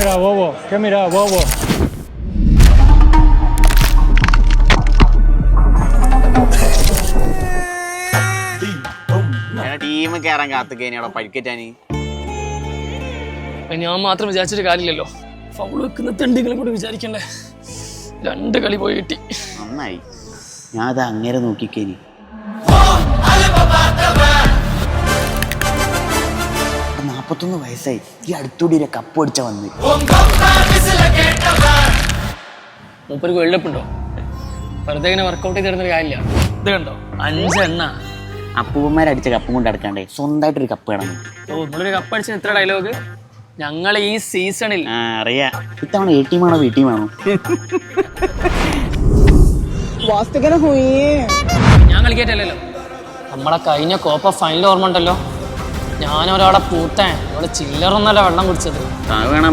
mira, bobo? ¿Qué mira, bobo? Team കയറാൻ കാത്തുകഴിഞ്ഞാടോ പരിക്കറ്റാനി. ഞാൻ മാത്രം വിചാരിച്ചിട്ട് കാര്യമില്ലല്ലോ. ഫൗൾ വെക്കുന്ന തെണ്ടികളെ കൂടി വിചാരിക്കണ്ടേ. 2 കളി പോയി കിട്ടി. നന്നായി. ഞാൻ അത് അങ്ങനെ നോക്കിക്കേനി. 41 വയസ്സായി. ഈ അടുത്തൂടി ഒരു കപ്പ് അടിച്ച വന്ന്. മൂപ്പർക്ക് വേൾഡ് കപ്പ് ഉണ്ടോ? വെറുതെ ഇങ്ങനെ വർക്കൗട്ട് ചെയ്തിരുന്നൊരു കാര്യമില്ല. ഇത് കണ്ടോ 5 എണ്ണ. അപ്പൂപ്പന്മാരടിച്ച കപ്പും കൊണ്ട് അടക്കാണ്ടേ സ്വന്തമായിട്ടൊരു കപ്പ് വേണം. ഓ നമ്മളൊരു കപ്പ് അടിച്ച എത്ര ഡയലോഗ്. ഞങ്ങൾ ഈ സീസണിൽ അറിയാ. ഇത്തവണ എ ടീമാണോ ബി ടീമാണോ? ഞാൻ കളിക്കേറ്റല്ലോ. നമ്മളെ കഴിഞ്ഞ കോപ്പ ഫൈനൽ ഓർമ്മ ഉണ്ടല്ലോ. ഞാനൊരാളെ പൂത്താൻ ഇവിടെ ചില്ലറൊന്നല്ല വെള്ളം കുടിച്ചത്. വേണം